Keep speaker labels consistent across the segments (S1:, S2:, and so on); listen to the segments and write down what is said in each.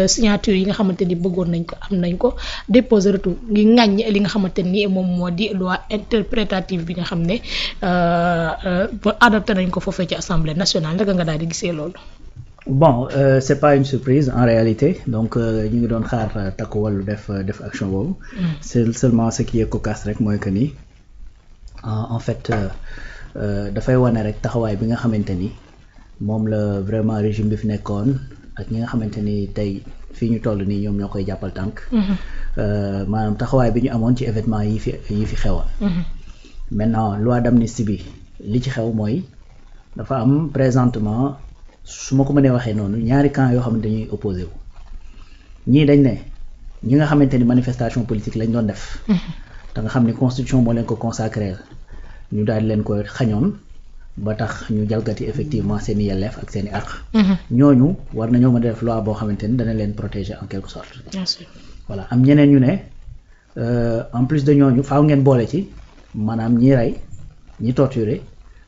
S1: signature yi nga xamante ni bëggoon nañ ko am nañ ko déposer retour ngi ŋàññ li nga xamante ni moom moo di loi interprétative bi nga xam ne adopté nañ ko foofee ci assemblée nationale naka nga daal di gisee loolu.
S2: Bon, c'est pas une surprise en réalité donc ñu ngi doon xaar Takku Wallu def action boobu. C'est seulement ce qui est cocasse rek mooy que ni en fait dafay wane rek taxawaay bi nga xamante ni moom la vraiment régime bi fi nekkoon ak ñi nga xamante ni tey fii ñu toll nii ñoom ñoo koy jàppal tànk. maanaam taxawaay bi ñu amoon ci événement yi fi xewoon. Maintenant loi d'amnistie bi li ci xew mooy dafa am présentement. su ma ko mënee waxee noonu ñaari camp yoo xam ne dañuy opposé wu ñii dañ ne ñi nga xamante ni manifestation politique lañ doon def da nga xam ni constitution moo leen ko consacré ñu daal di leen ko xañoon ba tax ñu jalgati effectivement seen i yelleef ak seen i àq ñooñu war nañoo mën a def loi boo xamante ni dana leen protéger en quelque sorte.
S1: Bien sûr.
S2: Voilà am ñeneen ñu ne en plus de ñooñu faaw ngeen boole ci maanaam ñi rey ñi torturer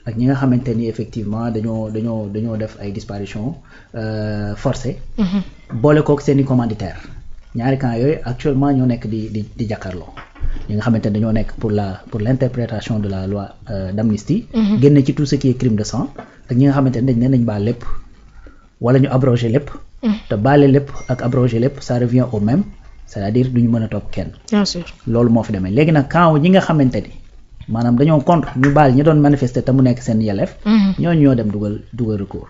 S2: ak ñi nga xamante ni effectivement dañoo def ay disparition forcée boole kook seen i commanditaire ñaari camp yooyu actuellement ñoo nekk di jàkkaarloo ñi nga xamante ni dañoo nekk pour l'interprétation de la loi d'amnistie génn ci tout ce qui est crime de sang ak ñi nga xamante ni dañ ne nañ baal lépp wala ñu abroger lépp te baale lépp ak abroger lépp ça revient au même c'est-à-dire duñu mën a topp kenn.
S1: Bien sûr.
S2: Loolu moo fi demee léegi nag camp ñi nga xamante ni maanaam dañoo contre ñu baal ñi doon manifester te mu nekk seen yelleef ñooñu ñoo dem dugal recours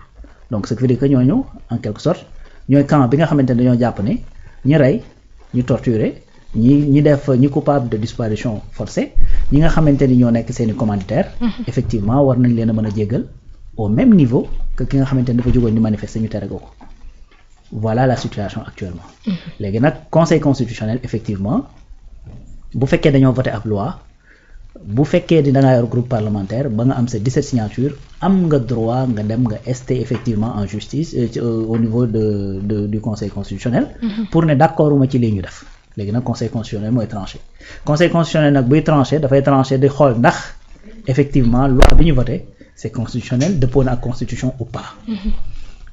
S2: donc ce qui veut dire que ñooñu en quelque sorte ñooy camp bi nga xamante ne dañoo jàpp ne ñi rey ñi torturer ñi def ñi coupable de disparition forcée ñi nga xamante ni ñoo nekk seen i commanditaire effectivement war nañ leen a mën a jéggal au même niveau que ki nga xamante ni dafa jógoon di manifester ñu tere ko voilà la situation actuellement léegi nag conseil constitutionnel effectivement bu fekkee dañoo voté ab loi bu fekkee di da ngaa yor groupe parlementaire ba nga am sa 17 signature am nga droit nga dem nga ester effectivement en justice au niveau du conseil constitutionnel pour ne d'accorduma ci lii ñu def léegi nag conseil constitutionnel mooy tranché conseil constitutionnel nag buy tranché dafay tranché di xool ndax effectivement loi bi ñu voté c'est constitutionnel dëppoo na ak constitution ou pas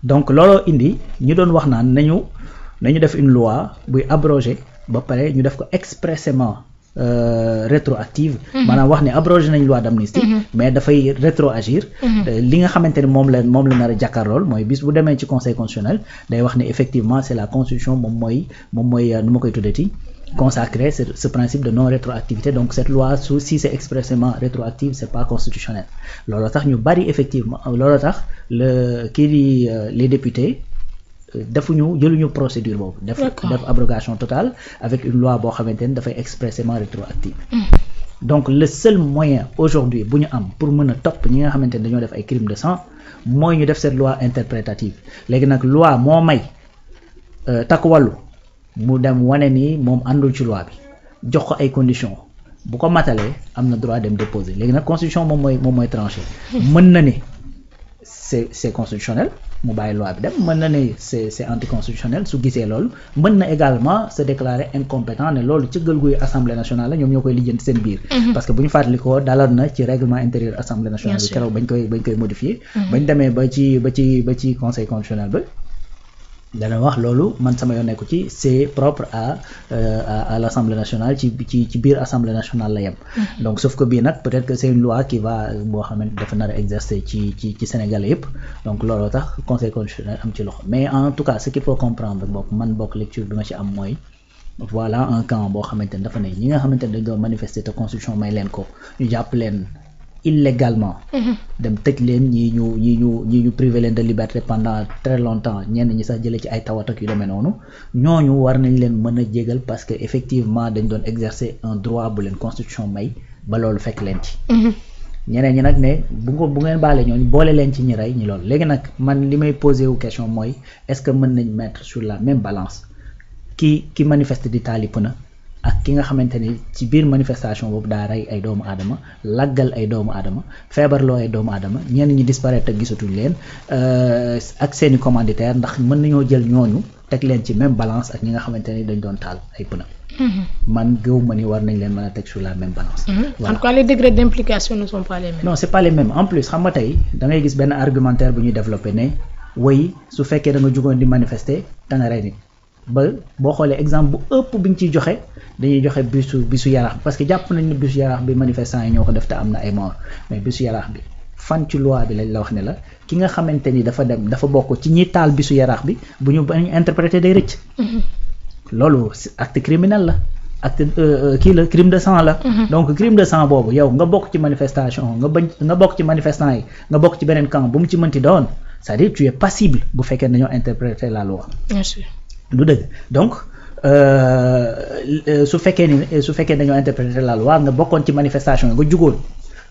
S2: donc looloo indi ñu doon wax naan nañu def une loi buy abroger ba pare ñu def ko expressément rétroactive maanaam wax ne abrogé nañ loi d'amnistie mais dafay rétroagir li nga xamante ne moom la nar a jàkkaarlool mooy bis bu demee ci conseil constitutionnel day wax ne effectivement c'est la constitution moom mooy nu ma koy tuddati consacrer ce principe de non rétroactivité donc cette loi si c'est expressément rétroactive c'est pas constitutionnel loolu tax ñu bari effectivement loolu tax les députés jëluñu procédure boobu def abrogation totale avec une loi boo xamante ni dafay expressément rétroactive donc le seul moyen aujourd'hui bu ñu am pour mën a topp ñi nga xamante ni dañoo def ay crimes de sang mooy ñu def cette loi interprétative léegi nag loi moo may Takku Wallu mu dem wane ni moom àndul ci loi bi jox ko ay conditions bu ko matalee am na droit dem déposer léegi nag constitution moom mooy tranché mën na ni c'est constitutionnel mu bàyyi loi bi dem mën na ne c'est anticonstitutionnel su gisee loolu mën na également se déclarer incompétent ne loolu ci gëlguy assemblée nationale la ñoom ñoo koy lijjanti seen biir parce que bu ñu fàttalikoo daloon na ci règlement intérieur assemblée nationale bi keroog bañ koy modifier bañ demee ba ci conseil constitutionnel ba dana wax loolu man sama yoon nekku ci c'est propre à l'Assemblée nationale ci biir Assemblée nationale la yem donc sauf que bii nag peut-être que c'est une loi qui va boo xam ne dafa nar a exercer ci Sénégal yëpp donc looloo tax conseil constitutionnel am ci loxo mais en tout cas ce qu'il faut comprendre bokk lecture bi ma ci am mooy voilà un camp boo xamante ne dafa ne ñi nga xamante ne dañ doon manifester te constitution may leen ko ñu jàpp leen illégalement dem tëj leen ñii ñu privé leen de liberté pendant très longtemps ñenn ñi sax jëlee ci ay tawat ak yu demee noonu ñooñu war nañ leen mën a jégal parce que effectivement dañ doon exercer un droit bu leen constitution may ba loolu fekk leen ci ñeneen ñi nag ne bu ngeen baalee ñooñu boole leen ci ñi rey ñi loolu léegi nag man li may posé wu question mooy est-ce que mën nañ mettre sur la même balance ki manifeste di taali pëna ak ki nga xamante ni ci biir manifestation boobu daa rey ay doomu aadama laggal ay doomu aadama feebarloo ay doomu aadama ñenn ñi disparaître gisatuñ leen ak seeni commanditaire ndax mën nañoo jël ñooñu teg leen ci même balance ak ñi nga xamante ni dañ doon taal ay pneu man gëw ma ni war nañ leen mën a teg sur la même balance
S1: en tout cas les degrés d'implication ne sont pas les mêmes
S2: non c'est pas les mêmes en plus xam nga tey da ngay gis benn argumentaire bu ñuy développé ne way su fekkee da nga jugoon di manifester da nga rey nit ba boo xoolee exemple bu ëpp bi ñu ciy joxe dañuy joxe bisu yaraax parce que jàpp nañ ne bisu yaraax bi manifestant yi ñoo ko def te am na ay mort mais bisu yaraax bi fan ci loi bi lañ la wax ne la ki nga xamante ni dafa bokk ci ñi taal bisu yaraax bi bu ñu bañ interpréter day rëcc. loolu acte criminel la acte kii la crime de sang la. donc crime de sang boobu yow nga bokk ci manifestation nga bokk ci manifestant yi nga bokk ci beneen camp bu mu ci mënti doon c'est-à-dire tu es passible bu fekkee dañoo interpréter la loi. bien sûr du dëgg donc su fekkee dañoo interpréter la loi nga bokkoon ci manifestation yi nga jugoon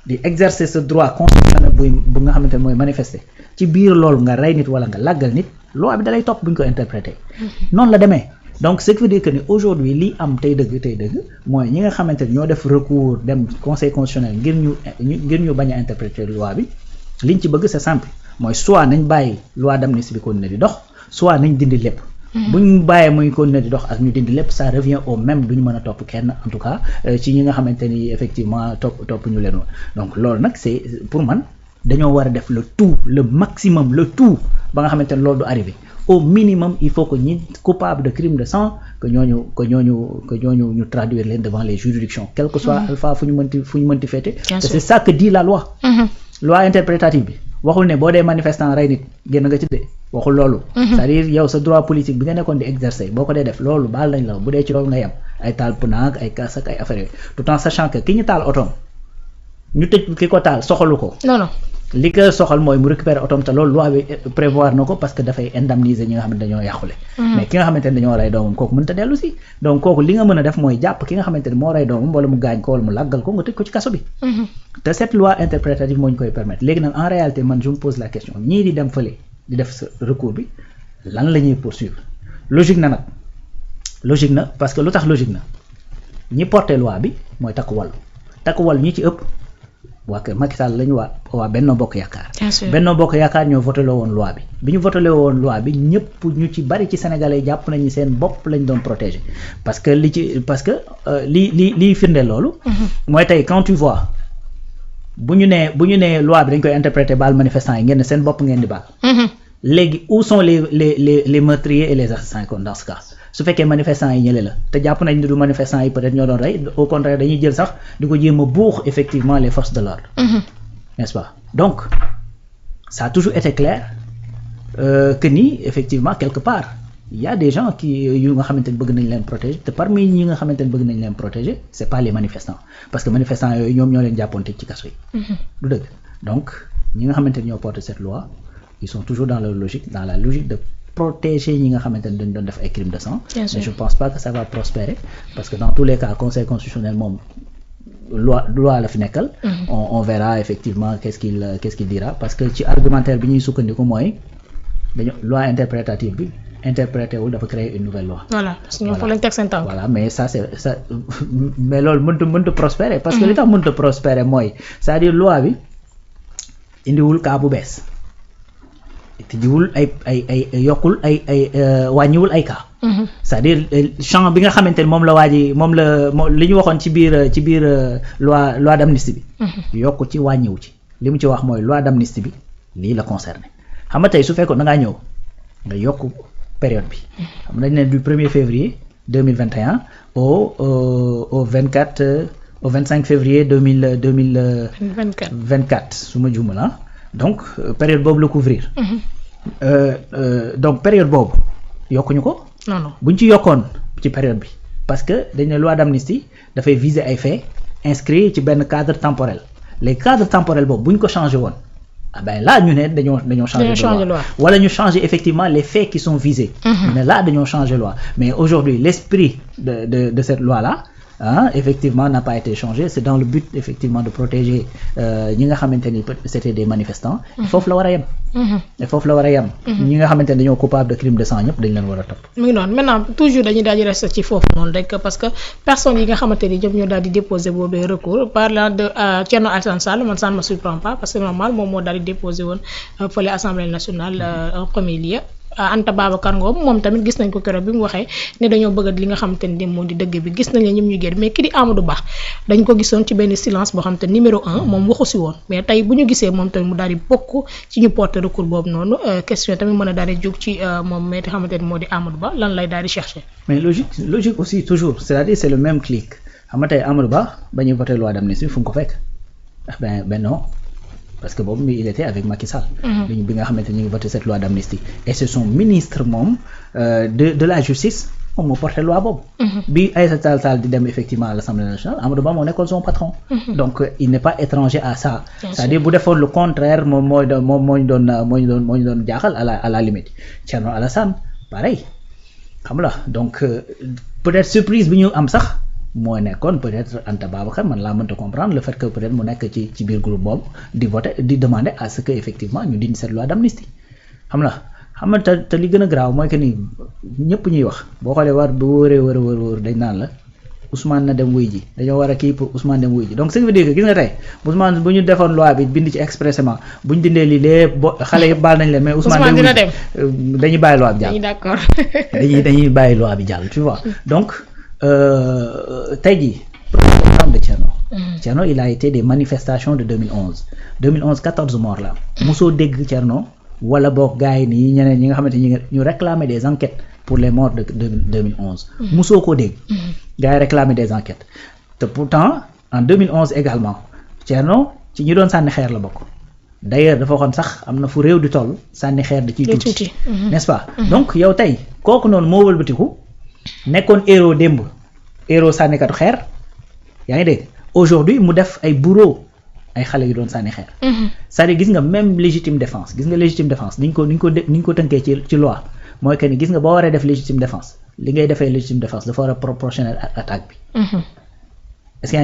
S2: di exercer ce droit constitutionnel bu nga xamante ne mooy manifester ci biir loolu nga rey nit wala nga laggal nit loi bi dalay topp bu ñu ko interpréter. noonu la demee. donc ce qui veut dire que ni aujourd'hui lii am tey dëgg mooy ñi nga xamante ni ñoo def recours dem conseil constitutionnel ngir ñu bañ a interpréter loi bi liñ ci bëgg c'est simple mooy soit nañ bàyyi loi d'amnistie bi continuer di dox soit nañ dindi lépp. buñ bàyyee muy continuer di dox ak ñu dindi lépp ça revient au même duñu mën a topp kenn en tout cas ci ñi nga xamante ni effectivement topp ñu leen woon donc loolu nag c'est pour man dañoo war a def le tout le maximum le tout ba nga xamante ni loolu du arrivé. Au minimum il faut que ñi coupable de crime de sang que ñooñu ñu traduire leen devant les juridictions quel que soit alpha fu ñu mënti féete te c'est ça que dit la loi. Loi interprétative bi waxul ne boo dee manifestant rey nit génn nga ci de waxul loolu. c'est-à-dire yow sa droit politique bi nga nekkoon di exercer boo ko dee def loolu baal nañ la bu dee ci loolu nga yem ay taal pneu ay kaas ak ay affaires yooyu tout en sachant que ki ñu taal otoom ñu tëj ki ko taal soxalu ko. non. li ko soxal mooy mu récupérer otoom te loolu loi bi prévoir na ko parce que dafay indemniser ñi nga xam ne dañoo yàqule. mais ki nga xamante ne dañoo rey doomam kooku mënut a dellu si donc kooku li nga mën a def mooy jàpp ki nga xamante ne moo rey doomam wala mu gaañ ko wala mu laggal ko nga tëj ko ci kaso bi. te cette loi interprétative moo ñu koy permettre léegi nag en réalité man je me pose la question ñii di dem fële di def sa recours bi lan la ñuy poursuivre logique na parce que lu tax logique na ñi porté loi bi mooy takku wàllu ñi ci ëpp. waa kër Macky Sall lañu waa Benno Bokk Yaakaar. Benno Bokk Yaakaar ñoo voté loo woon loi bi ñu voté loo woon loi bi ñëpp ñu ci bari ci sénégalais jàpp nañu seen bopp lañ doon protéger parce que li firndeel loolu. mooy tey quand tu vois bu ñu nee loi bi dañ koy interpréter baal manifestants yi ngeen ne seen bopp ngeen di baal. léegi où sont les meurtriers et les assassins kon dans ce cas su fekkee manifestants yi ñële la te jàpp nañ ne du manifestants yi peut-être ñoo doon rey au contraire dañuy jël sax di ko jéem a buux effectivement les forces de l'ordre. N'est-ce pas donc ça a toujours été clair que ni effectivement quelque part il y a des gens yu nga xamante ne bëgg nañ leen protéger te parmi ñi nga xamante ne bëgg nañ leen protéger c'est pas les manifestants parce que manifestants yooyu ñoom ñoo leen jàppoon tëj ci kaso yi. du dëgg donc ñi nga xamante ne ñoo porté cette loi ils sont toujours dans la logique de protéger ñi nga xamante ne dañ doon def ay crimes de sang. mais je pense pas que ça va prospérer parce que dans tous les cas conseil constitutionnel moom loi la fi nekkal. on verra effectivement qu'est-ce qu'il dira parce que ci argumentaire bi ñuy sukkandiku mooy dañu loi interprétative bi interprété wul dafa créer une nouvelle loi. voilà parce que ñoom fa lañ teg seen tànk. voilà mais ça mais loolu mënut prospérer. parce que li tax mënut prospérer mooy c'est-à-dire loi bi indiwul cas bu bees. tijjiwul ay yokkul ay wàññiwul ay cas. c'est-à-dire champ bi nga xamante ne moom la li ñu waxoon ci biir loi d'amnistie bi. yokku ci wàññiwu ci li mu ci wax mooy loi d'amnistie bi lii la concerné xam nga tey su fekkoon da ngaa ñëw nga yokk période bi. xam nañ ne du 1er février 2021 au 25 février 2024 su ma juumee la donc période boobu la couvrir. Donc période boobu yokkuñu ko. non buñ ci yokkoon ci période bi parce que dañ ne loi d'amnistie dafay viser ay faits inscrits ci benn cadre temporel les cadres temporels boobu buñ ko changé woon ah ben là ñu ne dañoo changer loi wala ñu changer effectivement les faits qui sont visés. ñu ne là dañoo changer loi mais aujourd'hui l'esprit de cette loi là. Effectivement n'a pas été changé c'est dans le but effectivement de protéger ñi nga xamante ni c'était des manifestants. foofu la war a yem. ñi nga xamante ni dañoo coupable de crime de sang ñëpp dañ leen war a topp.
S1: mu ngi noonu maintenant toujours dañuy daal di rester ci foofu noonu rek parce que personnes yi nga xamante ni ñoom ñoo daal di déposer boobee recours parlant de Thierno Alassane Sall man ça ne me surprend pas parce que normal moom moo daal di déposer woon fële Assemblée nationale en premier lieu. Anta Babacar Ngom moom tamit gis nañ ko keroog bi mu waxee ne dañoo bëgg li nga xamante ni moo di dëgg bi gis nañ ne ñoom ñu génn mais ki di Amadou Ba dañ ko gisoon ci benn silence boo xam te numéro 1 moom waxu si woon mais tey bu ñu gisee moom tamit mu daal di bokk ci ñu porter recours boobu noonu question tamit mën a daal di jóg ci moom mais te xamante ni moo di Amadou Ba lan lay daal di chercher.
S2: mais logique aussi toujours c'est-à-dire c'est le même clic xam nga tey Amadou Ba ba ñuy voté loi d'amnistie fu mu ko fekk ben non parce que boobu il était avec Macky Sall. bi nga xamante ni ñu ngi voté cette loi d'amnistie et c'est son ministre moom de la justice moom moo porté loi boobu. bi Aïssata Tall Sall di dem effectivement à l'Assemblée nationale Amadou Ba moo nekkoon son patron. donc il n'est pas étranger à ça. c'est-à-dire bu defoon le contraire moom moo ñu doon jaaxal à la limite Thierno Alassane pareil xam la donc peut-être surprise bi ñu am sax. moo nekkoon peut-être Anta Babacar man laa mënta comprendre le fait que peut-être mu nekk ci biir groupe boobu di voter di demander à ce que effectivement ñu dindi cette loi d'amnistie xam nga te li gën a graaw mooy que ni ñëpp ñuy wax boo xoolee war bu wóoree dañ naan la Ousmane na dem wuy ji dañoo war a kii pour Ousmane dem wuy ji donc ce qui veut dire que gis nga tey Ousmane bu ñu defoon loi bi bind ci expressément bu ñu dindee lii lépp xale yëpp baal nañ leen mais Ousmane dina dem dañuy bàyyi loi bi jàll
S1: d'accord
S2: dañuy bàyyi loi bi jàll tu vois donc tey jii programme de Thierno il a été des manifestations de 2011 14 morts la mosoo dégg Thierno wala boog gars yi nii ñeneen ñi nga xamante ni ñu réclamer des enquêtes pour les morts de 2011 mosoo koo dégg gars yi réclamer des enquêtes te pourtant en 2011 également Thierno ci ñi doon sànni xeer la bokk d'ailleurs dafa waxoon sax am na fu réew di toll sànni xeer da ciy tuuti n'est-ce pas donc yow tey kooku noonu moo wëlbatiku nekkoon héros démb héros sànnikatu xeer yaa ngi dégg aujourd'hui mu def ay bourreau ay xale yu doon sànni xeer c'est-à-dire gis nga même légitime défense niñ ko tënkee ci loi mooy que ni gis nga boo waree def légitime défense li ngay defee légitime défense dafa war a proportionnel attaque bi est-ce que